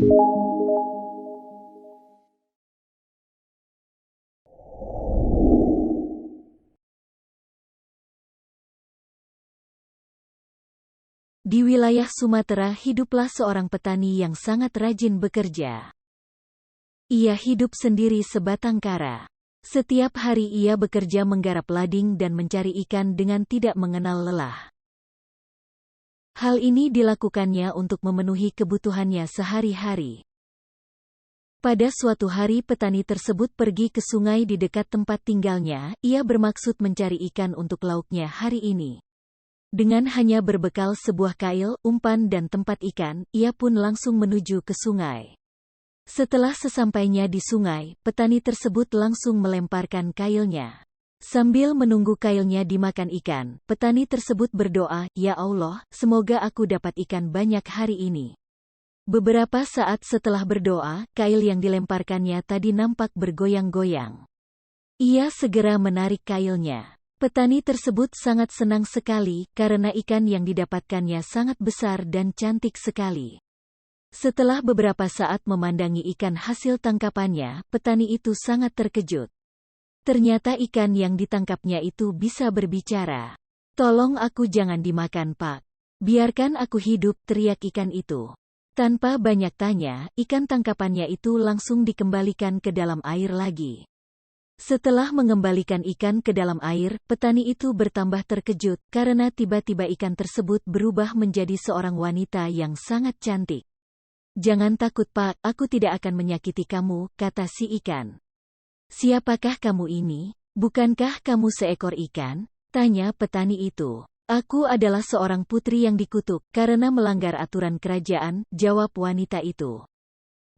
Di wilayah Sumatera hiduplah seorang petani yang sangat rajin bekerja. Ia hidup sendiri sebatang kara. Setiap hari ia bekerja menggarap lading dan mencari ikan dengan tidak mengenal lelah. Hal ini dilakukannya untuk memenuhi kebutuhannya sehari-hari. Pada suatu hari petani tersebut pergi ke sungai di dekat tempat tinggalnya, ia bermaksud mencari ikan untuk lauknya hari ini. Dengan hanya berbekal sebuah kail, umpan dan tempat ikan, ia pun langsung menuju ke sungai. Setelah sesampainya di sungai, petani tersebut langsung melemparkan kailnya. Sambil menunggu kailnya dimakan ikan, petani tersebut berdoa, "Ya Allah, semoga aku dapat ikan banyak hari ini." Beberapa saat setelah berdoa, kail yang dilemparkannya tadi nampak bergoyang-goyang. Ia segera menarik kailnya. Petani tersebut sangat senang sekali karena ikan yang didapatkannya sangat besar dan cantik sekali. Setelah beberapa saat memandangi ikan hasil tangkapannya, petani itu sangat terkejut. Ternyata ikan yang ditangkapnya itu bisa berbicara. "Tolong aku jangan dimakan, Pak. Biarkan aku hidup," teriak ikan itu. Tanpa banyak tanya, ikan tangkapannya itu langsung dikembalikan ke dalam air lagi. Setelah mengembalikan ikan ke dalam air, petani itu bertambah terkejut karena tiba-tiba ikan tersebut berubah menjadi seorang wanita yang sangat cantik. "Jangan takut, Pak, aku tidak akan menyakiti kamu," kata si ikan. "Siapakah kamu ini? Bukankah kamu seekor ikan?" tanya petani itu. "Aku adalah seorang putri yang dikutuk karena melanggar aturan kerajaan," jawab wanita itu.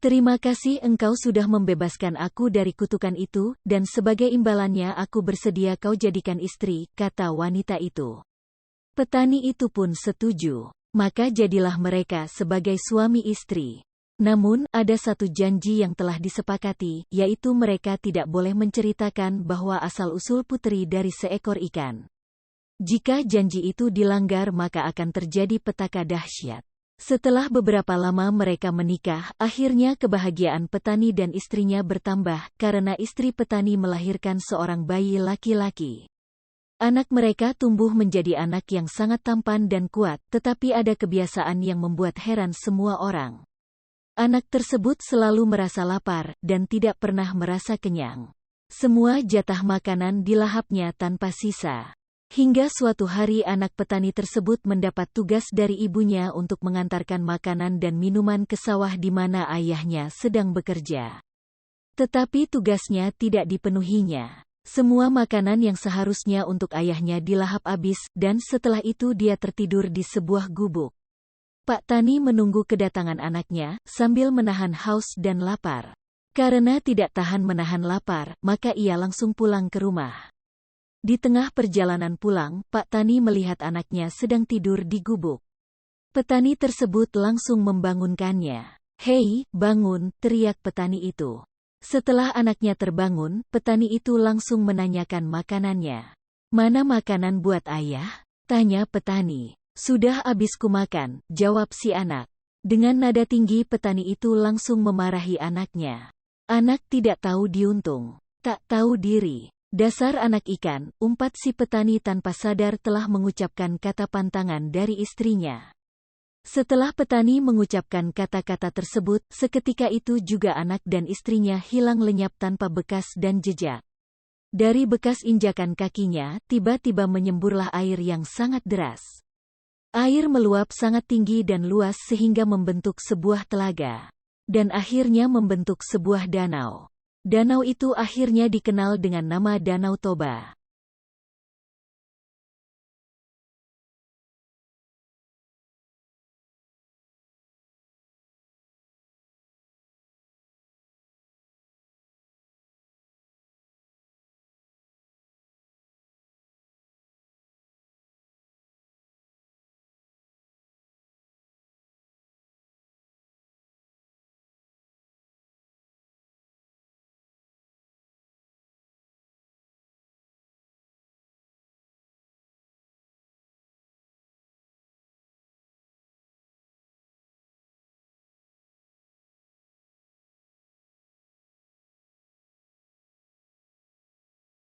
"Terima kasih engkau sudah membebaskan aku dari kutukan itu, dan sebagai imbalannya aku bersedia kau jadikan istri," kata wanita itu. Petani itu pun setuju. Maka jadilah mereka sebagai suami istri. Namun, ada satu janji yang telah disepakati, yaitu mereka tidak boleh menceritakan bahwa asal-usul putri dari seekor ikan. Jika janji itu dilanggar maka akan terjadi petaka dahsyat. Setelah beberapa lama mereka menikah, akhirnya kebahagiaan petani dan istrinya bertambah, karena istri petani melahirkan seorang bayi laki-laki. Anak mereka tumbuh menjadi anak yang sangat tampan dan kuat, tetapi ada kebiasaan yang membuat heran semua orang. Anak tersebut selalu merasa lapar, dan tidak pernah merasa kenyang. Semua jatah makanan dilahapnya tanpa sisa. Hingga suatu hari anak petani tersebut mendapat tugas dari ibunya untuk mengantarkan makanan dan minuman ke sawah di mana ayahnya sedang bekerja. Tetapi tugasnya tidak dipenuhinya. Semua makanan yang seharusnya untuk ayahnya dilahap habis, dan setelah itu dia tertidur di sebuah gubuk. Pak Tani menunggu kedatangan anaknya, sambil menahan haus dan lapar. Karena tidak tahan menahan lapar, maka ia langsung pulang ke rumah. Di tengah perjalanan pulang, Pak Tani melihat anaknya sedang tidur di gubuk. Petani tersebut langsung membangunkannya. "Hei, bangun!" teriak petani itu. Setelah anaknya terbangun, petani itu langsung menanyakan makanannya. "Mana makanan buat ayah?" tanya petani. "Sudah habis kumakan," jawab si anak. Dengan nada tinggi petani itu langsung memarahi anaknya. Anak tidak tahu diuntung, tak tahu diri. "Dasar anak ikan," umpat si petani tanpa sadar telah mengucapkan kata pantangan dari istrinya. Setelah petani mengucapkan kata-kata tersebut, seketika itu juga anak dan istrinya hilang lenyap tanpa bekas dan jejak. Dari bekas injakan kakinya, tiba-tiba menyemburlah air yang sangat deras. Air meluap sangat tinggi dan luas sehingga membentuk sebuah telaga. Dan akhirnya membentuk sebuah danau. Danau itu akhirnya dikenal dengan nama Danau Toba.